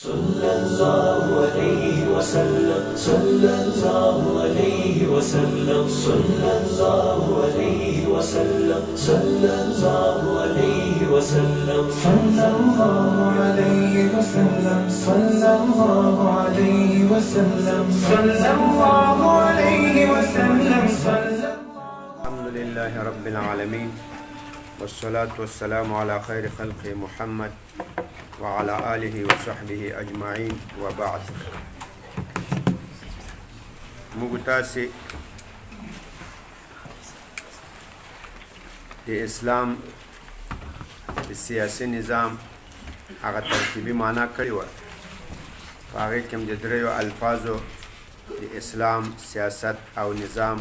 صلى الله عليه وسلم صلى الله عليه وسلم صلى الله عليه وسلم صلى الله عليه وسلم صلى الله عليه وسلم صلى الله عليه وسلم صلى الله عليه وسلم الحمد لله رب العالمين والصلاة والسلام على خير خلق محمد وعلى آله وصحبه أجمعين وبعد. مغتاسي د اسلام د سیاسي نظام هغه ترکیبي معنا کړی و. هغه کوم د دریو الفاظو د اسلام سیاست او نظام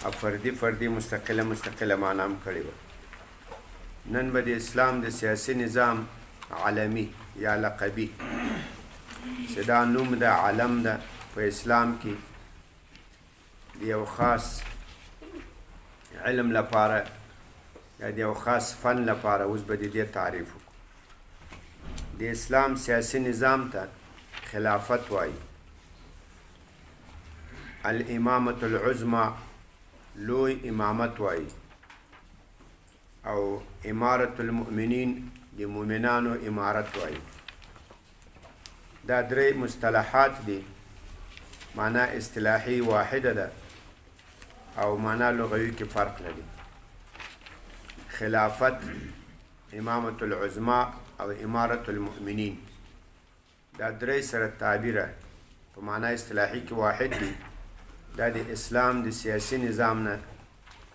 او فردي مستقله معنا هم کړی و. نن به د اسلام د سیاسي نظام عالمی یا لقبی صدا نوم د عالم ده په اسلام کې د یو خاص علم لپاره یا د یو خاص فن لپاره اوس به د دې تعریف وکړو. د اسلام سیاسي نظام ته خلافت وایي. الامامة العظمى لوی امامت وایي او امارة المؤمنین د مؤمنانو امارت وایي. دا درې مصطلحات دي، معنا اصطلاحي واحده ده او معنا لغوي کې فرق لري. خلافت، امامة العظمى او امارة المؤمنین، دا درې سره تعبیره په معنا اصطلاحي کې واحد دي. دا د اسلام د سیاسي نظام نه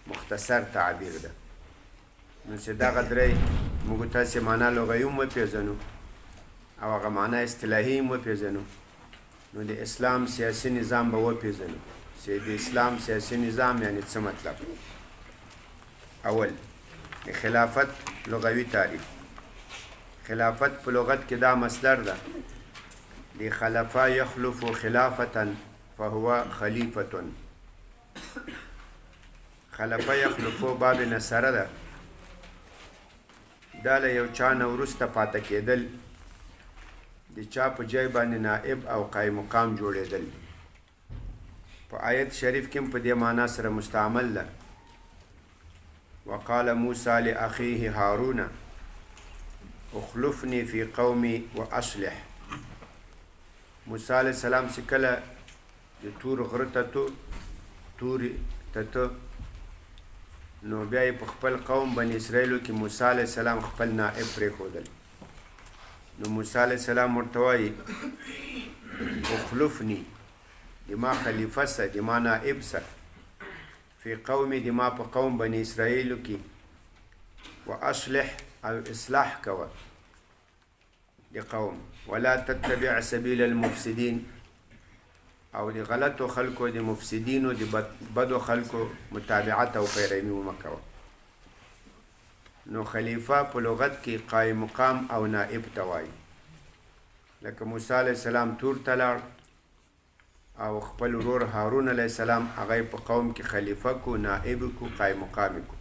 مختصر تعبیر ده. نو چې دغه درې موږ تاسې معنا لغوي هم وپېژنو او هغه معنا اصطلاحي هم وپېژنو، نو د اسلام سیاسي نظام به وپېژنو چې د اسلام سیاسي نظام یعنی څه مطلب. اول د خلافت لغوي تعریف. خلافت په لغت کې دا مصدر ده د خلفا یخلف خلافة فهو خلیفة. خلفا یخلفو باب نصره ده، دا له یو چا نه وروسته پاته کېدل، د چا په ځای باندې نائب او قایم مقام جوړېدل. په آیت شریف کې هم په دې معنا سره مستعمل ده. وقال موسی لأخیه هارون اخلفني في قومي واصلح. موسی علیه السلام چې کله د تور غره ته نو بیا یې په خپل قوم بني اسرائیلو کې موسی علیه السلام خپل نائب پرېښودل. نو موسی علیه السلام ورته وایي اخلفني، د ما خلیفه سه، د ما نائب سه، فی قومي، د ما په قوم بني اسرائیلو کې، و اصلح او اصلاح کوه د قوم، ولا تتبع سبیل المفسدین، او د غلطو خلکو د مفسدینو د بدو خلکو متابعت او پیروي ومکوه. نو خلیفه په لغت کې قایم مقام او نائب ته وایي. لکه موسی علیه السلام تور ته لاړ او خپل ورور هارون علیه السلام هغه په قوم کې خلیفه کو، نائب کو، قایم مقام کو.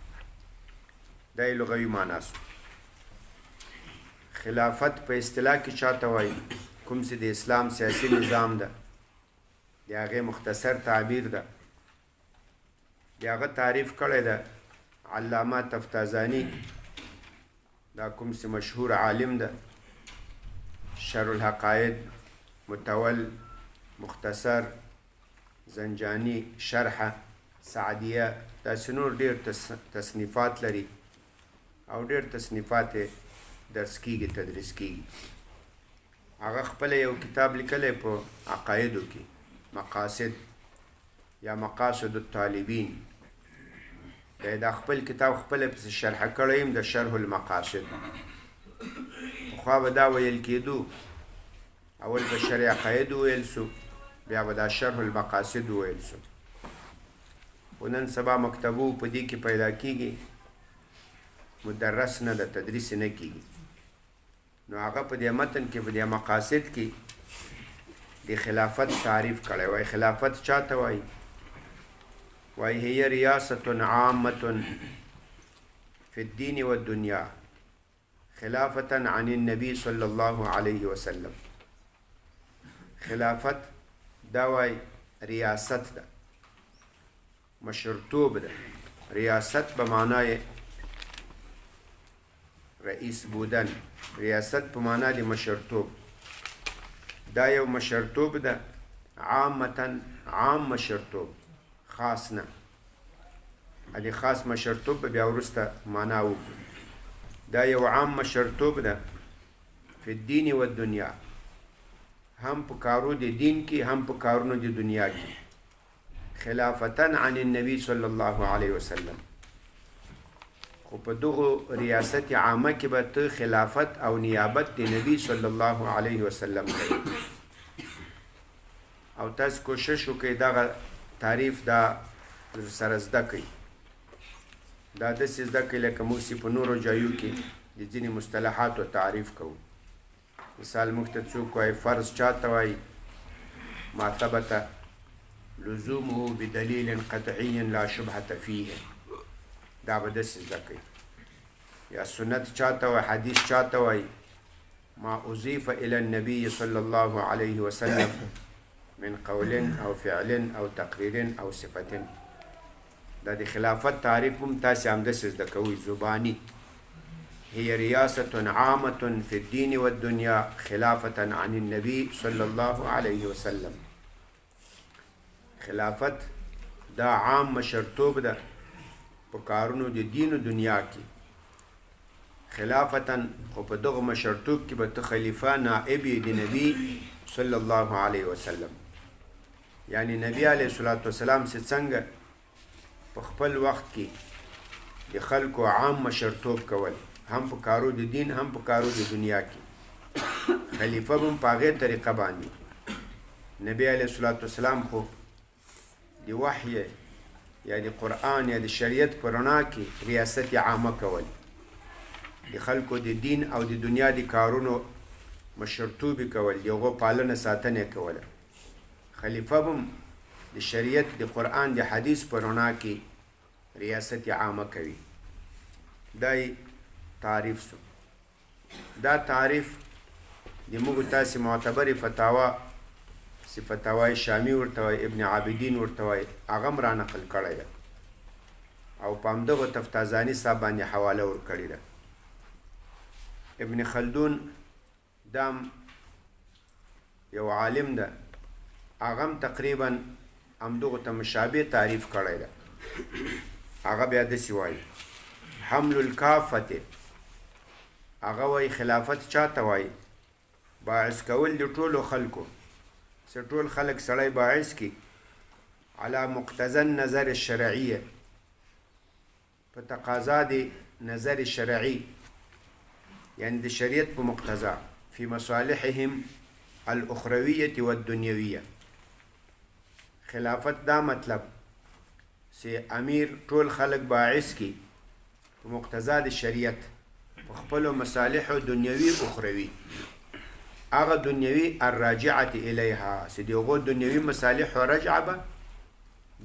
دا یې لغوي معنا سو. خلافت په اصطلاح کې چاته وایي؟ کوم چې د اسلام سیاسي نظام ده، د هغې مختصر تعبیر ده. د هغه تعریف کړی ده علامه تفتازاني، دا کوم چې مشهور عالم ده. شرح الحقائد، متول، مختصر، زنجانی، شرحه، سعدیه، داسې نور ډېر تصنیفات لري او ډېر تصنیفات درس کیږي، تدریس کیږي. هغه خپل یو کتاب لیکلی په عقایدو کې، مقاصد یا مقاصد الطالبین. دا خپل کتاب خپل پس شرح کړی یم د شرح المقاصد. خو به دا ویل کېدو، اول به شرح عقاید ویل سو، بیا به دا شرح المقاصد ویل سو. خو نن سبا مکتبو په دې کې پیدا کېږي، مدرس نه ده، تدریس نه کېږي. نو هغه په دې متن کې، په دې مقاصد کې د خلافت تعریف کړی. وایي خلافت چاته وایي؟ وایي هي ریاست عامة فی الدین والدنیا خلافة عن النبي صلى الله عليه وسلم. خلافت دا وای ریاست ده، مشرتوب ده. ریاست به معنای رئیس بودن، ریاست په معنا د مشرتوب. دا یو مشرتوب ده عامتا، عام مشرتوب، خاص نه. ادي خاص مشرتوب به بیا وروسته معنا وکړو. دا یو عام مشرتوب ده فی الدین و الدنیا، هم په کارو د دین کې هم په کارونو د دنیا کې. خلافتن عن النبي صلی الله علیه وسلم. خو په دغه ریاست عامه کې به ته خلافت او نیابت د نبی صلی الله علیه وسلم کوي. او تاسو کوشش وکړئ دغه تعریف دا سره زده کړئ. دا داسې زده کړئ لکه موږ چې په نورو ځایو کې د ځینې مصطلحاتو تعریف کوو. مثال موږ ته څوک وایي فرض چاته وایي؟ ما ثبت لزومه بدلیل قطعی لا شبهة فیه. دا به داسې زده کړئ. یا سنت چاته وایي؟ حدیث چاته وایي؟ ما اضیف الی النبی صلی الله علیه وسلم من قول او فعل او تقریر او صفت. دا د خلافت تعریف هم تاسې همداسې زده کوئ زبانی. هي رياسة عامة في الدين والدنيا خلافة عن النبي صلى الله عليه وسلم. خلافت دا عام مشرتوب ده په کارونو د دین او دنیا کې. خلافتن خو په دغه مشرتوب کې به ته خلیفه نائب د نبی صلی الله علیه وسلم. یعنی نبی علیه الصلاة والسلام چې څنګه په خپل وخت کې د خلکو عام مشرتوب کول، هم په کارو د دین هم په کارو د دنیا کې، خلیفه هم په هغې طریقه باندې. نبی علیه الصلاة والسلام خو د وحی یا د قرآن یا د شریعت په رڼا کې ریاست عامه کول، د خلکو د دین او د دنیا د کارونو مشرتوبې کول، د هغو پالنه ساتنه کوله. خلیفه هم د شریعت د قرآن د حدیث په رڼا کې ریاست عامه کوي. دا تعریف سو. دا تعریف د موږ تاسې معتبر فتاوا چې فتاوای شامی ورته وایي، ابن عابدین ورته وایي، هغه هم را نقل کړی ده او په همدغو تفتازاني صاحب باندې حواله ورکړې ده. ابن خلدون دام یو عالم ده، هغه هم تقریبا همدغو ته مشابه تعریف کړی ده. هغه بیا داسې وایي حمل الکافة. هغه وایي خلافت چاته وایي؟ باعث کول د ټولو خلکو، چې ټول خلک سړی باعث کی علی مقتضى النظر الشرعیه، په تقاضا د نظر شرعي، یعنی د شریعت په مقتضا، فی مصالحهم الاخرویه والدنیویه. خلافت دا مطلب چې امیر ټول خلک باعث کی په مقتضا د شریعت په خپلو مصالحو دنیوي اخروي، هغه دنیوي الراجعه الیها، چې د هغو دنیوي مصالحو رجعه به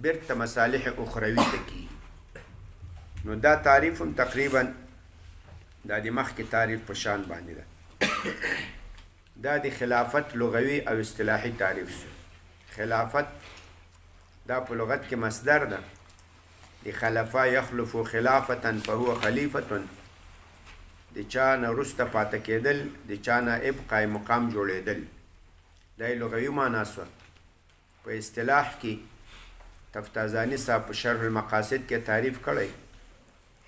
بیرته مصالح اخروي ته کي. نو دا تعریف هم تقریبا دا د مخکې تعریف په شان باندې ده. دا د خلافت لغوي او اصطلاحي تعریف شو. خلافت دا په لغت کې مصدر ده د خلفا یخلف خلافتا فهو خلیفة، د چا نه وروسته پاته کېدل، د چا نه ابقای مقام جوړېدل. دا یې لغوي معنا سوه. په اصطلاح کې تفتازاني صاحب په شرح المقاصد کې تعریف کړی،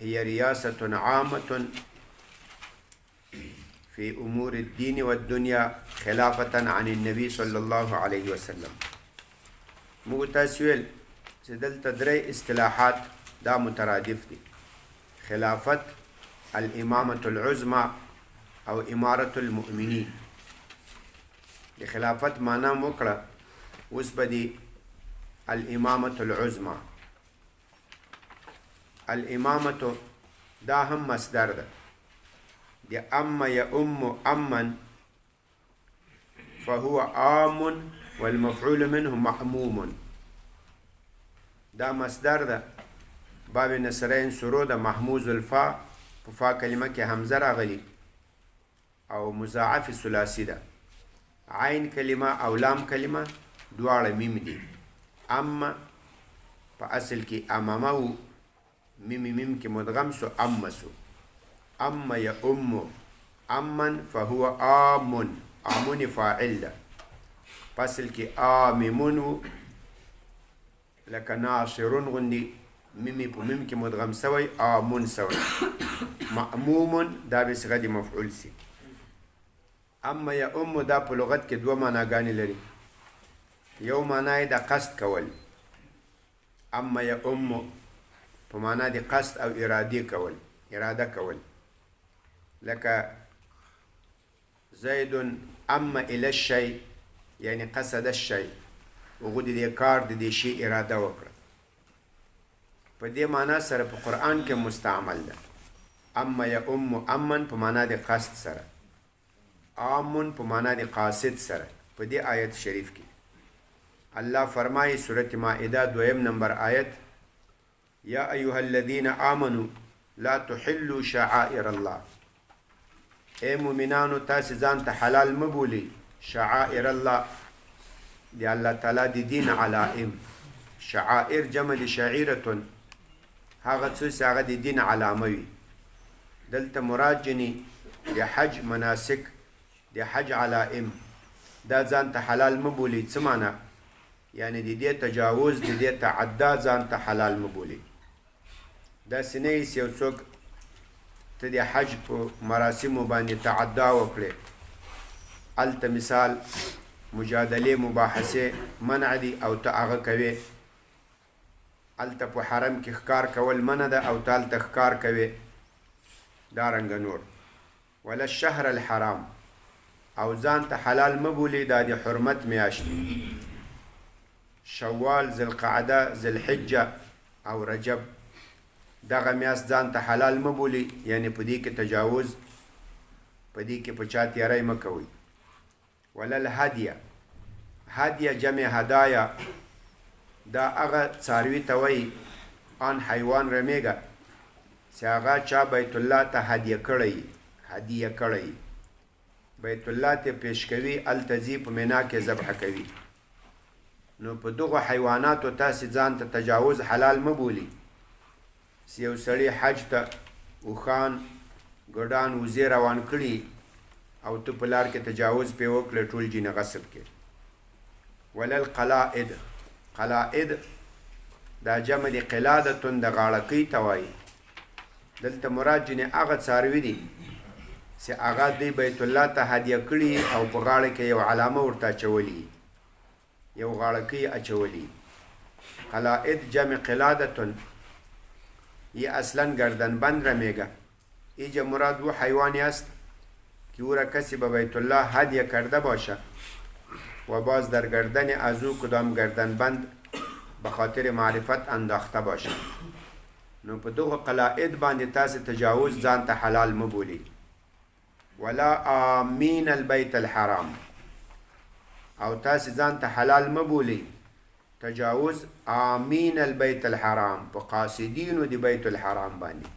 هي ریاست عامة فی امور الدین والدنیا خلافة عن النبي صلی الله علیه وسلم. موږ تاسو ویل چې دلته درې اصطلاحات دا مترادف دي: خلافت، الامامة العظمى او امارة المؤمنین. د خلافت معنا وکړه، اوس به دی الامامة العظمى. الامامة دا هم مصدر ده د اما یؤم امن فهو عام والمفعول منه معموم. دا مصدر ده، باب نصرین سرو ده، محموز الفا، په فا کلمه کې حمزه راغلی او مضاعف ثلاثی ده. عین کلمه او لام کلمه دواړه میم دي. اما په اصل کې امامه و، میم کې مدغم سو، اما سو. اما یا امو امن فهو آمن، آمن فاعل ده. په اصل کې آممون و لکه ناصرون غندي، میم په میم کې مدغم سوی، آمن سوی. مأمومون دا به صيغه د مفعول سي. اما یا امو دا په لغت کې دوه معناګانې لري. یو معنا یې د قصد کول، اما یا امو په معنا د قصد او اراده کول. لکه زید اما الى الشيء، یعنی قصد الشيء، وغو د کار د دې شی اراده وکړه. په دې معنا سره په قرآن کې مستعمل ده. اما یا امو امن په معنا د قصد سره، آمن په معنا د قاصد سره. په دې آیت شریف کې الله فرمایي سورة مائده 2 نمبر آیت، یا ایها الذین آمنوا لا تحلوا شعائر الله. اے مومنانو تاسې ځان ته حلال مبولي شعائر الله، دی الله تعالی د دین علائم. شعائر جمع د شعیرتون، هغه څه چې هغه د دین علامه وي. دلته مراد جني د حج مناسک، د حج علائم. دا ځان ته حلال مبولي څه معنا؟ یعنی د دې تجاوز، د دې تعدا ځان ته حلال مبولي. دا سنې یو څوک ته د حج په مراسمو باندې تعدا وکړي، الته مثال مجادله مباحثه منع دي او ته هغه کوي. الته په حرم کې ښکار کول منع ده او ته هلته ښکار کوي. دارنګه نور. ولا الشهر الحرام، او ځان ته حلال مبولي دا د حرمت میاشتې، شوال، ذوالقعده، ذوالحجه او رجب. دغه میاشت ځان ته حلال مبولي، یعنی په دې کې تجاوز، په دې کې په چا تیاری مه کوئ. ولا الهدیه، هدیه جمع هدایا، دا هغه څاروي ته وایي آن حیوان رمیږه چې هغه چا بیت الله ته هدیه کړی، بیت الله ته پیش کوي، هلته ځي په مینا کې ذبح کوي. نو په دغو حیواناتو تاسې ځان ته تجاوز حلال مبولي. یو سړی حج ته اوښان، ګډان، وزې روان کړي او ته په لار کې تجاوز پې وکړه، ټول جینه غصب کې. ولا القلائد، قلائد دا جمع د قلادتون، د غاړکۍ ته وایي. دلته مراد جینې هغه څاروي دي چې هغه دوی بیت الله ته هدیه کړي او په غاړه کې یو علامه ورته اچولي، یو غاړکۍ اچولي. قلائد جمع قلادتون، یہ اصلا گردن بند رمیگا. ایجا مراد و حیوانی است که او را کسی به بیت الله هدیه کرده باشه و باز در گردن از او کدام گردن بند به خاطر معرفت انداخته باشه. نو په دغه قلائد باندې تاسې تجاوز ځان ته حلال مبولي. ولا آمین البیت الحرام، او تاسې ځان ته حلال مبولي تجاوز آمین البیت الحرام، په قاصدینو د بیت الحرام باندې.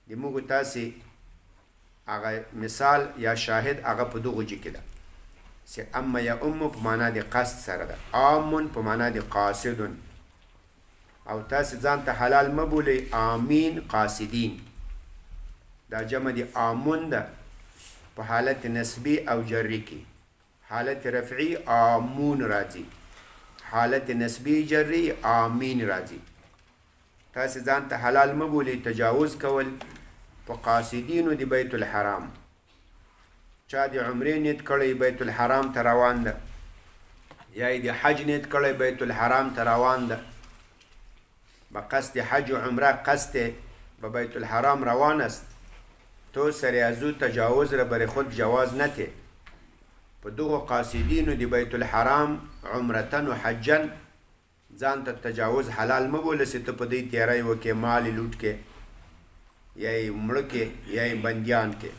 د موږ تاسې هغه مثال یا شاهد هغه په دغه جې کې ده چې اما یا امو په معنا د قصد سره ده، آمن په معنا د قاصدون. او تاسې ځان ته حلال مبولي آمین قاصدین. دا جمع د آمن ده په حالت نسبی او جری کې. حالت رفعی آمون راځي، حالت نسبی جری آمین راځي. تاسې ځان ته حلال مبولي تجاوز کول په قاصدینو د بیت الحرام. چا د عمرې نیت کړی بیت الحرام ته روان ده، یا د حج نیت کړی بیت الحرام ته روان ده، به قصد حج و عمره قصد به بیت الحرام روان است، تو سر از او تجاوز را بر خود جواز نته. په دغو قاصدینو د بیت الحرام عمرتن و حجن ځان ته تجاوز حلال مبوله چې ته په دې تیاری وکې، مال یې لوټ کې، یا یې مړه کې، یا یې بندیان کې،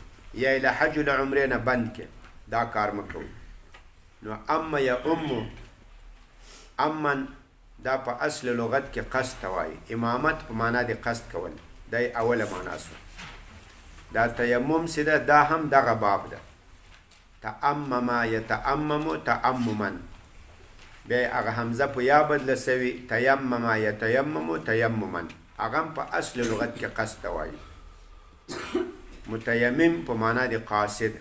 یا یې له حج له عمرې نه بند کې. دا کار مه کوئ. نو اما یا امو، امن دا په اصل لغت کې قصد ته وایي. امامت په معنا د قصد کول، دا یې اوله معنا سو. دا تیمم چې ده دا هم دغه باب ده. تأمم يتأمم تأمما، بیا هغه حمزه په یا بدله سوي، تیمم یتیمم تیمما، هغه په اصل لغت کې قصد ته وایي. متیمم په معنا د قاصد،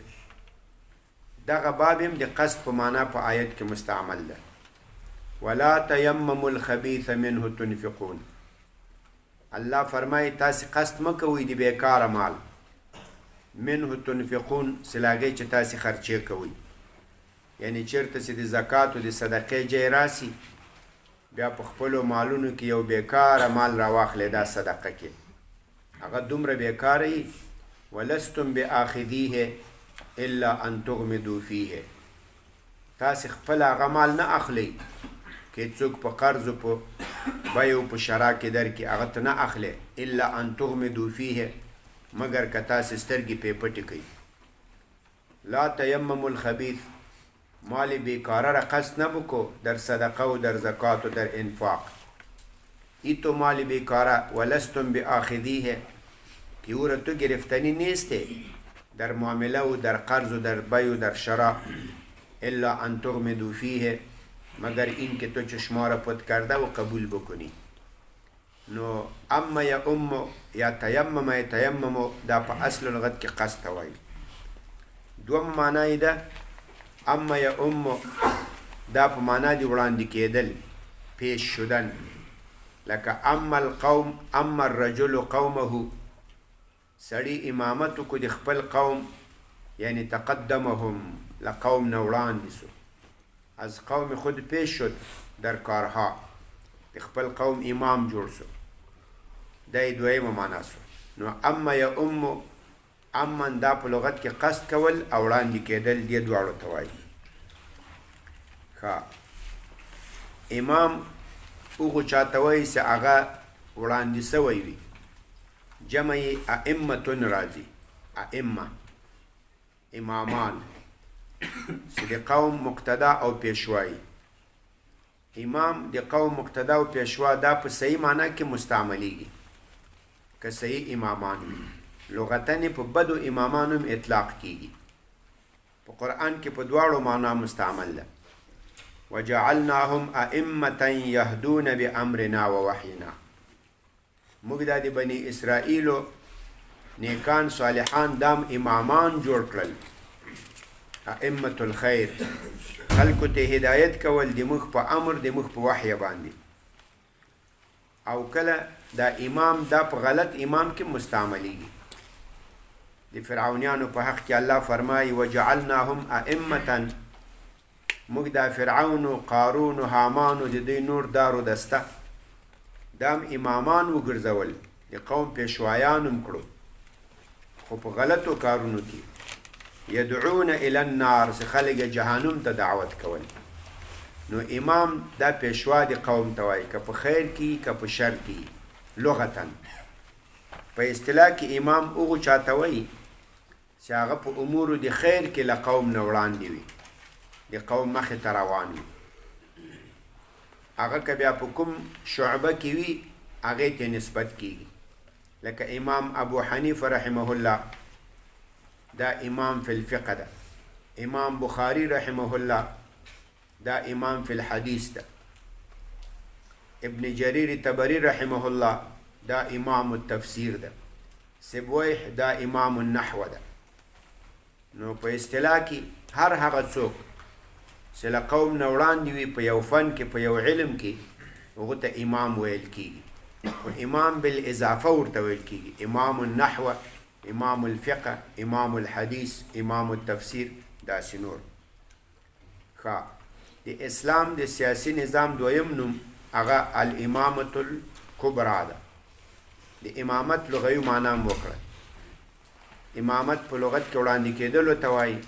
دغه باب هم د قصد په معنا په آیت کې مستعمل ده. ولا تیمموا الخبیث منه تنفقون، الله فرمایي تاسې قصد مه کوئ د بیکاره مال، منه تنفقون سلاګۍ چې تاسې خرچې کوئ، یعنی چېرته چې د زکات او د صدقې ځای راسي بیا په خپلو مالونو کې یو بیکاره مال راواخلئ، دا صدقه کې هغه دومره بیکاره وي. ولستم بآخذیه الا ان تغمدوا فیه، تاسې خپل هغه مال نه اخلئ که څوک په قرض و په بیو په شرا کې درکړي، هغه ته نه اخلئ، الا ان تغمدوا فیه، مگر که تاسې سترګې پې پټې کوئ. لا تیمموا الخبیث، مال بیکاره را قصد نبکو در صدقه و در زکات و در انفاق، ای تو مال بیکاره. ولستم بآخذیه، که او را تو گرفتنی نیسته در معامله و در قرض و در بی و در شرا، الا ان تغمدوا فیه، مگر این که تو چشما را پت کرده و قبول بکنی. نو اما یا ام یا تیمم یا تیمم دا په اصل لغت کې قصد ته وایي. دوم معنی ده اما یا ام دا په معنا دی وړاندې کېدل، پیش شدن، لکه اما القوم اما الرجل قومه، سړی امامت کو د خپل قوم، یعنی تقدمهم لقوم نه وړاندې سو، از قوم خود پیش شد در کارها، د خپل قوم امام جوړ سو، دا دویمه معنا سو. نو اما یا ام، اما دا په لغت کې قصد کول او وړاندې کېدل، دې دواړو ته وایي. امام هغو چاته وایي چې هغه وړاندې سوی وي، جمع یې ائمتون راځي، ائمه امامان چې د قوم مقتدا او پیشوایی. امام د قوم مقتدا او پیشوا دا په صحیح معنا کې مستعملیږي که صحیح امامان وي، لغتن په بدو امامانو هم اطلاق کیږي، په قرآن کې په دواړو معنا مستعمل ده. وجعلناهم ائمة يهدون بأمرنا ووحينا، موږ دا د بني اسرائیلو نیکان صالحان دام امامان جوړ کړل، ائمة الخیر، خلکو ته هدایت کول د موږ په امر د موږ په وحی باندې. او کله دا امام دا په غلط امام کې مستعملیږي. د فرعونیانو په حق کې الله فرمایي وجعلناهم ائمة، موږ دا فرعون و قارون و حامان و د دوی نور دارو دسته دام امامان وګرځول، د قوم پیشوایان هم کړو، خو په غلطو کارونو کې. یدعون الی النار، چې خلک جهنم ته دعوت کول. نو امام دا پیشوا د قوم ته وایي، که په خیر کې که په شر کې، لغتاً. په اصطلاح کې امام هغو چاته وایي چې هغه په امورو د خیر کې له قوم نه وړاندې وي، د قوم مخې ته روان وي. هغه که بیا په کوم شعبه کې وي هغې ته نسبت کېږي، لکه امام ابو حنیفه رحمه الله دا امام فی الفقه ده، امام بخاری رحمه الله دا امام فی الحدیث ده، ابن جریر طبری رحمه الله دا امام التفسیر ده، سبویح دا امام النحو ده. نو په اصطلاح کې هر هغه څوک چې له قوم نه وړاندې وي په یو فن کې په یو علم کې، هغو ته امام ویل کېږي. خو امام بالاضافه ورته ویل کېږي، امام النحو، امام الفقه، امام الحدیث، امام التفسیر، داسې نور. د اسلام د سیاسی نظام دویم نوم هغه الامامة الکبرى ده. د امامت لغوي معنا هم وکړه. امامت په لغت کې وړاندې کېدلو ته وایي.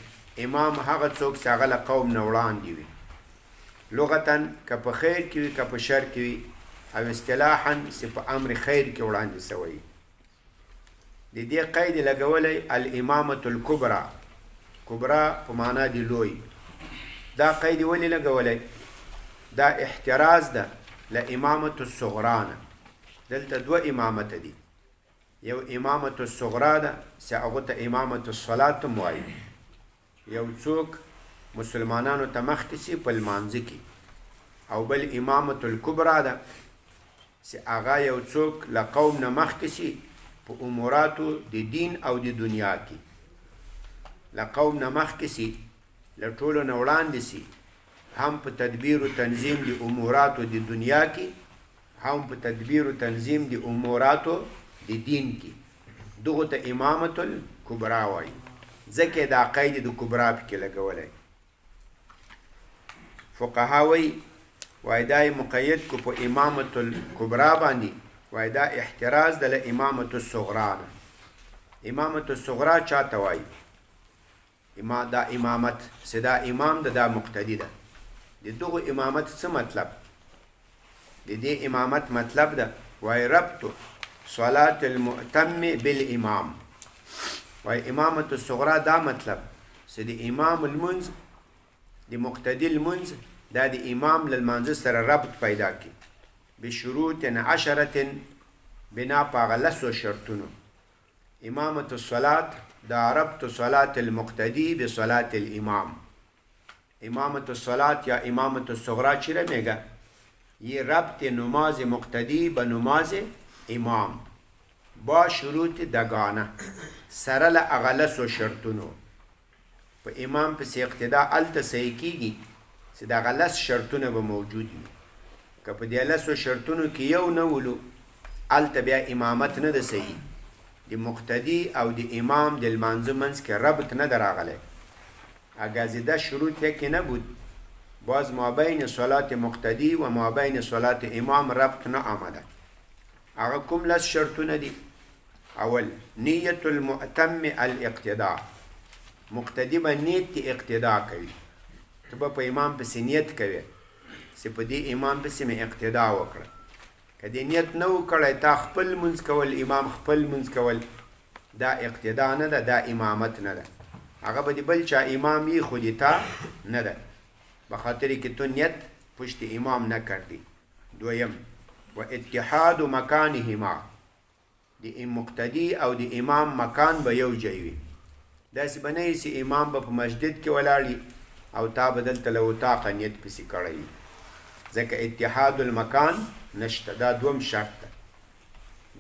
امام هغه څوک چې هغه له قوم نه وړاندې وي، لغتاً که په خیر کې وي که په شر کې وي، او اصطلاحاً چې په امر خیر کې وړاندې سوی. د دې قید لګولی الامامة الکبرى، کبرا په معنا دی لوی. دا قید ولې لګولی؟ دا احتراز ده له امامة الصغرا نه. دلته دوه امامت دي، یو امامة الصغرا ده چې هغو ته امامة الصلاة هم وایي، یو څوک مسلمانانو ته مخکې سي په لمانځه کې، او بل امامة الکبرا ده چې هغه یو څوک له قوم نه مخکې سي په اموراتو د دین او د دنیا کې، له قوم نه مخکې سي، له ټولو نه وړاندې سي، هم په تدبیر و تنظیم د اموراتو د دنیا کې، هم په تدبیر و تنظیم د اموراتو د دین کې. دغه ته امامة الکبرا وایي، ځکه دا قید د کبرا پکې لګولی. فقها وایي دا مقید کو په امامة الکبرا باندې، وایي دا احتراز د له امامة الصغرا نه. امامة الصغرا چاته وایي؟ دا امامت چې دا امام ده، دا مقتدی ده. د دغه امامت څه مطلب؟ د دې امامت مطلب ده وایي ربط صلاة المؤتم بالامام. وایي امامة الصغرا دا مطلب چې د امام المنځ، د مقتدی المنځ، دا د امام للمانځه سره ربط پیدا کی بشروط 10 بنا په هغه 10 شرطونو. امامة الصلاة دا ربط صلاة المقتدی بصلاة الامام. امامة الصلاة یا امامة الصغرا چرا میگه؟ یہ ربط نماز مقتدی به نماز امام با شروط دگانه سره له هغه 10 شرطونو. په امام پسې اقتدا الته صحیح کیږي چې دا غلط شرطونه به موجود وي. که په دې 10 شرطونو کې یو نه ولو، الته بیا امامت نه ده صحیح. د مقتدی او د امام د لمانځه منځ کې ربط نه ده راغلی. اگر زیده شروط یکی نبود، باز ما بین صلات مقتدی و ما بین صلات امام ربط نه آمده. هغه کوم 10 شرطونه دي؟ اول نیت المؤتم الاقتداء. مقتدی به نیت اقتدا کوي، ته به په امام پسې نیت کوي چې په دې امام پسې مې اقتدا وکړه. که دې نیت نه وکړی تا خپل منځ کول، امام خپل منځ کول، دا اقتدا نه ده، دا امامت نه ده. هغه به د بل چا امام یې، خو د تا نه ده، به خاطر کې تو نیت پشت امام نه کردی. دویم و اتحاد مکانهما. د مقتدی او د امام مکان به یو ځای وي. داسې به نه وي چې امام به په مسجد کې ولاړ او تا به دلته له اطاقه نیت پسې کړی وي، ځکه اتحاد المکان نشته. دا دوم شرط ده.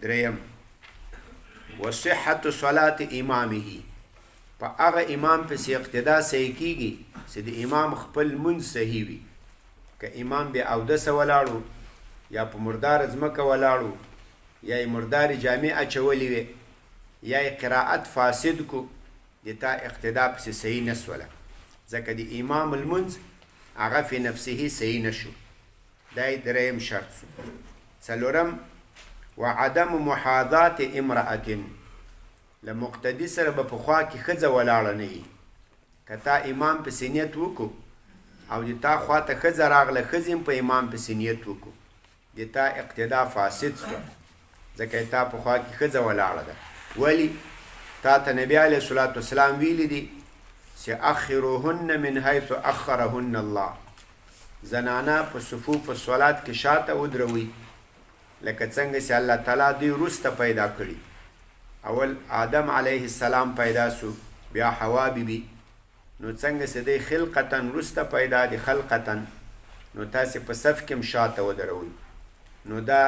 دریم و صحت صلاة امامه. په هغه امام پسې اقتدا صحیح کیږي چې د امام خپل منځ صحیح وي. که امام بیا اودسه ولاړو، یا په مردار ځمکه ولاړو، یا یې مردارې جامې اچولې وې، یا یې قرائت فاسد کو، د تا اقتدا پسې صحیح نسوله، ځکه د امام المنځ هغه فی نفسه صحیح نشو. دا یې دریم شرط سو. څلورم و عدم محاذات امرأة. له مقتدي سره به په خوا کې ښځه ولاړه نه وي. که تا امام پسې نیت وکړو او د تا خوا ته ښځه راغله، ښځې هم په امام پسې نیت وکړو، د تا اقتدا فاسد سوه، ځکه تا په خوا کې ښځه ولاړه ده. ولی تا ته نبی علیه الصلاة والسلام ویلی دي چې اخروهن من حیث اخرهن الله. زنانه په صفوف الصلات کې شاته ودروي، لکه څنګه چې الله تعالی دوی وروسته پیدا کړي. اول آدم علیه السلام پیدا سو، بیا حوا بیبي. نو څنګه چې دی خلقتا وروسته پیدا دي خلقتا، نو تاسې په صف کې هم شاته ودروئ. نو دا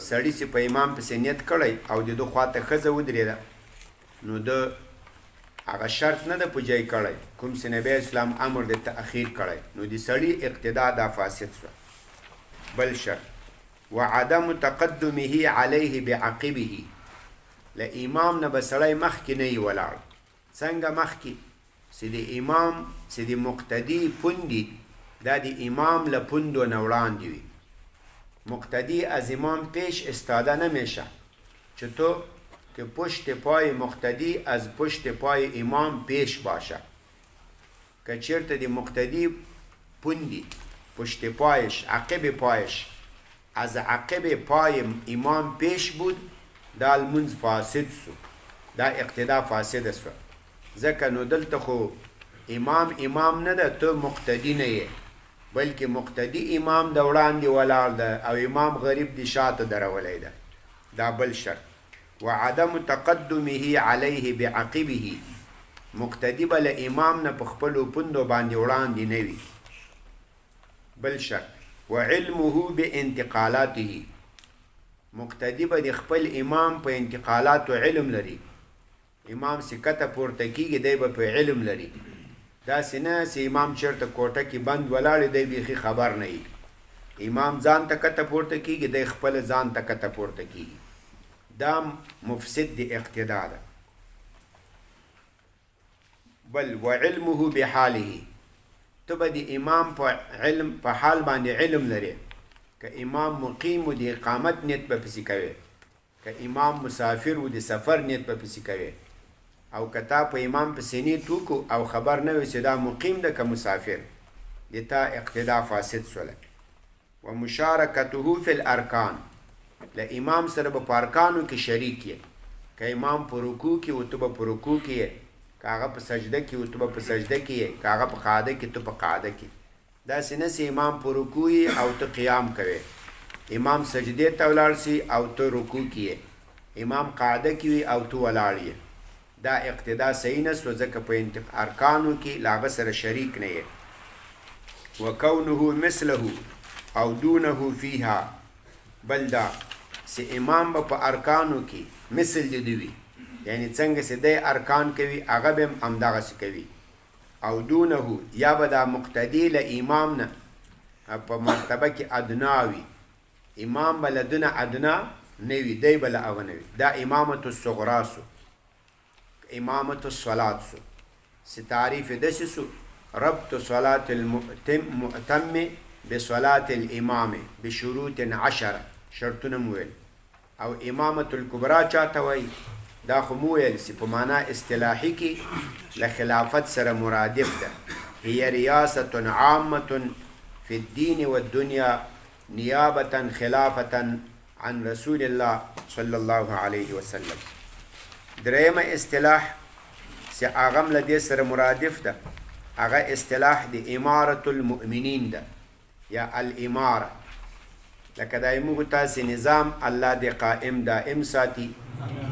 سړي چې په امام پسې نیت کړی او د ده خواته ښځه ودرېده، نو ده هغه شرط نه ده په جای کړی کوم چې نبی اسلام امر د تأخیر کړی، نو د سړي اقتدا دا فاسد شوه. بل شرط و عدم تقدمه علیه بعقبه. له امام نه به سړی مخکې نه وي ولاړ. څنګه مخکې؟ چې د امام چې د مقتدي پوندي دا د امام له پوندو نه وړاندې وي. مقتدی از امام پیش استاده نمیشه. چطور؟ که پشت پای مقتدی از پشت پای امام پیش باشه. که چرته دی مقتدی پوندی پشت پایش، عقب پایش از عقب پای امام پیش بود، دا المنز فاسد سو، دا اقتدا فاسد سو. ځکه نو دلته خو امام نه ده، تو مقتدی نه یې، بلکې مقتدی امام د وړاندې ولاړ ده او امام غریب دی شاته درولی ده. دا بل شرط. و عدم تقدمه علیه بعقبه. مقتدی به له امام نه په خپلو پوندو باندې وړاندې نه وي. بل شرط وعلمه بانتقالاته، مقتدی به د خپل امام په انتقالاتو علم لري. امام سکته پورته کیږي دی به په علم لري. داسې نه چې امام چېرته کوټه کې بند ولاړ دی بیخي خبر نه وي. امام ځان ته کته پورته کیږي دی خپل ځان ته کته پورته کیږي. دا مفسد د اقتدا ده. بل وعلمه بحاله، ته به د امام په حال باندې علم لري. که امام مقیم و د اقامت نیت به پسې کوي، که امام مسافر و د سفر نیت به پسې کوي، او که تا په امام پسې نیت وکړو او خبر نه وي چې دا مقیم ده که مسافر، د تا اقتدا فاسد سوله. و مشارکته فی الارکان، له امام سره به په ارکانو کې شریک یې. که امام په رکوع کې و ته به په رکوع کې یې، که هغه په سجده کې و ته به په سجده کې یې، که هغه په قاعده کې ته په قاعده کې. داسې نه چې امام په رکوع یې او ته قیام کوې، امام سجدې ته ولاړ سي او ته رکوع کې یې، امام قاعده کې وي او ته ولاړ یې. دا اقتدا صحیح نه سو، ځکه په ارکانو کې له هغه سره شریک نه یې. وکونه مثله او دونه فیها، بل دا چې امام به په ارکانو کې مثل د دوی، یعنی څنګه چې دی ارکان کوي هغه به هم همدغسې کوي. او دونه یا به دا مقتدی له امام نه په مرتبه کې ادنا وي، امام به له دونه ادنا نه وي، دی به له هغه نه وي. دا امامت الصغرا سو. امامت الصلاة سو، چې تعریف داسې سو ربط صلاة المؤتم بصلاة الامام بشروط 10 شرطونه مو ویل. او امامت الکبرا چاته وایي؟ دا خو مو ویل چې په معنا اصطلاحي کې له خلافت سره مرادف ده. هي ریاست عامة فی الدین والدنیا نیابة خلافة عن رسول الله صلی الله علیه وسلم. درېمه اصطلاح چې هغه هم له دې سره مرادف ده، هغه اصطلاح د امارة المؤمنین ده یا الاماره. لکه دا موږ تاسې نظام الله دې قائم دائم ساتي،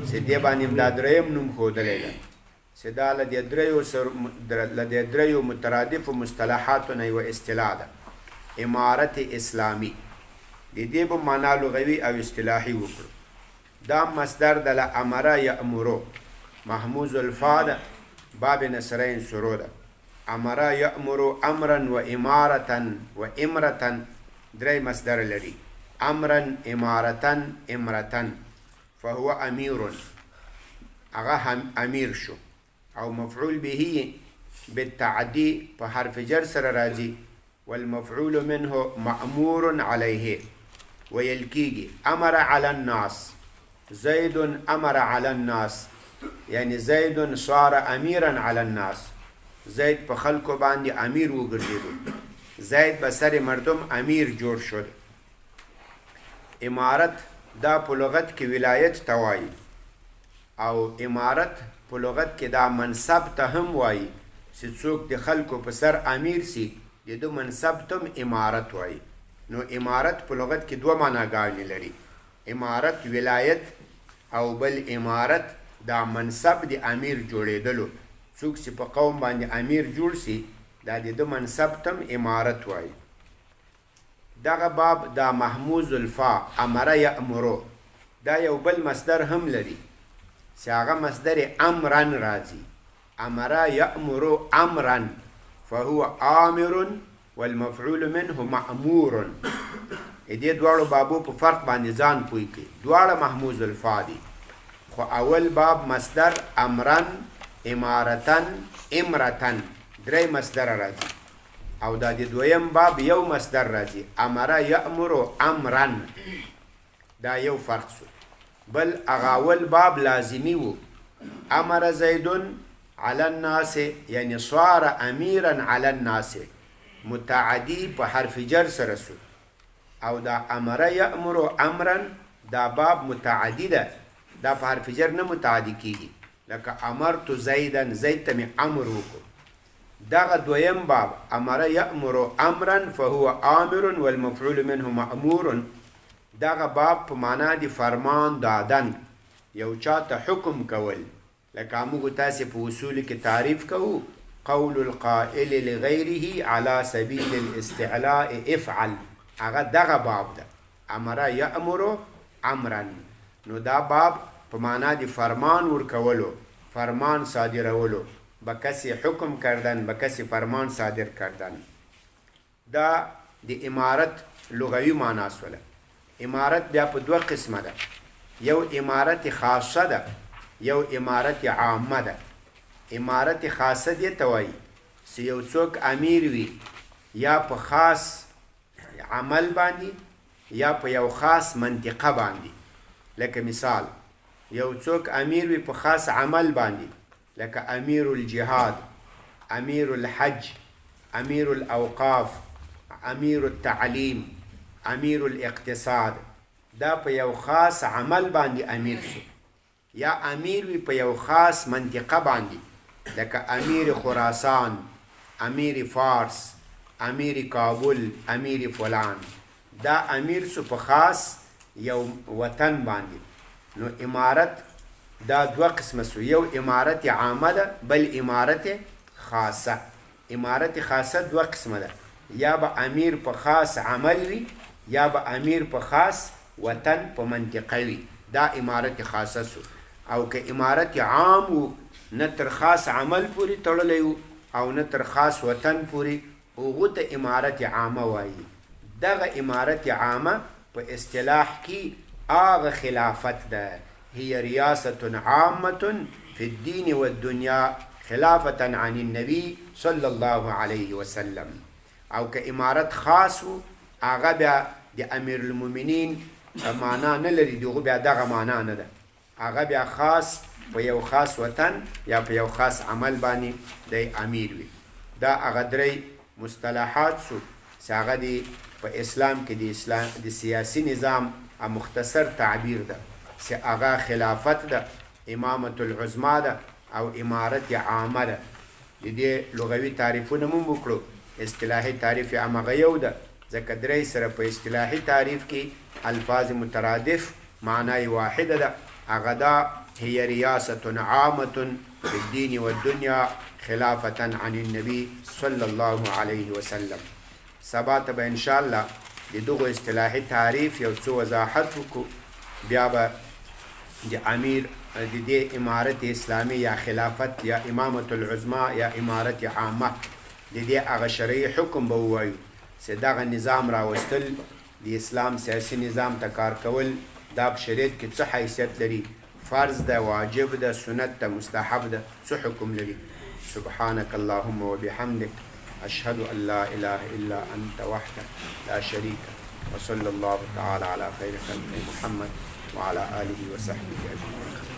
چې دې باندې دا درېیم نوم ښودلی ده، چې دا له دې دریو مترادفو مصطلحاتو نه یوه اصطلاح ده، امارت اسلامي. د دې به معنا لغوي او اصطلاحي وکړو. دا مصدر د له امره یامرو، محموز الفا ده، باب نصرین سرو ده. امره یامرو امرا و امارة و امرة، درې مصدر لري، امرا امارة امرة. فهو امیر، هغه امیر شو. او مفعول به بالتعدي په حرف جر سره راځي. والمفعول منه مأمور عليه، ویل کیږي امر على الناس، زید امر على الناس، یعنی زید صار امیرا على الناس، زید په خلکو باندې امیر وګرځېدو، زید به سر مردم امیر جوړ شد. امارت دا په لغت کې ولایت ته وایي، او امارت په لغت کې دا منصب ته هم وایي، چې څوک د خلکو په سر امیر سي د دو منصب ته امارت وایي. نو امارت په لغت کې دوه معناګانې لري، امارت ولایت او بل امارت دا منصب د امیر جوړېدلو. څوک چې په قوم باندې امیر جوړ سي دا د دو منصب ته امارت وایي. دغه باب دا محموز الفا امره یامرو دا یو بل مصدر هم لري، چې هغه مصدر امرن راځي. امره یامرو امرن فهو آمر والمفعول منه مأمور. دې دواړو بابو په فرق باندې ځان پوي کړي، دواړه محموز الفا دي، خو اول باب مصدر امرن امارتن امرتن درې مصدر راځي، او دا د دویم باب یو مصدر راځي امره یامرو امرن. دا یو فرق شو. بل هغه اول باب لازمی وو، امر زیدن علی الناس، یعنی صار امیرا علی الناس، متعدی په حرف جر سره سو. او دا امر یامرو امرن دا باب متعدی ده، دا په حرف جر نه متعدی کیږي. لکه امرت زیدن، زید ته مې امر وکړو. دغه دویم باب امر یامرو امرا فهو آمر والمفعول منه مأمور. دغه باب په معنا دی فرمان دادن، یو چاته حکم کول، لکه موږ تاسې په اصول کې تعریف کوو قول القائل لغیره على سبیل الاستعلاء افعل، هغه دغه باب ده، امر یامر امرا. نو دا باب په معنا د فرمان ورکولو، فرمان صادرولو، به کسی حکم کردن، به کسی فرمان صادر کردن. دا د امارت لغوي معنا سوله. امارت بیا په دوه قسمه ده، یو امارت خاصه ده، یو امارت عامه ده. امارت خاصه دی ته وایي چې یو څوک امیر وي یا په خاص عمل باندې یا په یو خاص منطقه باندې. لکه مثال یو څوک امیر وي په خاص عمل باندې، لکه امیر الجهاد، امیر الحج، امیر الاوقاف، امیر التعلیم، امیر الاقتصاد. دا په یو خاص عمل باندې امیر شو. یا امیر وي په یو خاص منطقه باندې، لکه امیر خراسان، امیر فارس، امیر کابل، امیر فلان. دا امیر سو په خاص یو وطن باندې. نو امارت دا دوه قسمه سو، یو امارت عامه ده، بل امارت خاصه. امارت خاصه دوه قسمه ده، یا به امیر په خاص عمل وي یا به امیر په خاص وطن په منطقه وي. دا امارت خاصه سو. او که امارت عام و نه تر خاص عمل پوری تړلی و او نه تر خاص وطن پوری، هغو ته امارت عامه وایي. دغه امارت عامه په اصطلاح کې هغه خلافت ده. هي ریاست عامه فی الدین والدنیا خلافة عن النبی صلی الله علیه وسلم. او که امارت خاص و هغه بیا د امیر المؤمنین معنا نه لري، دغه بیا دغه معنا نه ده. هغه بیا خاص په یو خاص وطن یا په یو خاص عمل باندې د امیر وي. دا هغه درې مصطلحات سو چې هغه د په اسلام کې د سیاسي نظام مختصر تعبیر ده، چې هغه خلافت ده، امامت العظما ده او امارت عامه ده. د دې لغوي تعریفونه مو وکړو. اصطلاحي تعریف یې همغه یو ده، ځکه درې سره په اصطلاحي تعریف کې الفاظ مترادف معنای واحده ده. هغه دا هي ریاست عامه فی الدین والدنیا خلافة عن النبی صلی الله علیه وسلم. سبا ته به انشاءالله د دغو اصطلاحي تعریف یو څه وضاحت وکړو. بیا به د امیر د دې امارت اسلامی یا خلافت یا امامت العظما یا امارت عامه د دې هغه شرعي حکم به ووایو چې دغه نظام راوستل، د اسلام سیاسي نظام ته کار کول، دا په شریعت کې څه حیثیت لري، فرض ده، واجب ده، سنت ده، مستحب ده، څه حکم لري. سبحانك اللهم وبحمدك أشهد أن لا إله إلا أنت وحدك لا شريك وصلى الله تعالى على خير خلق محمد وعلى آله وصحبه أجمعين.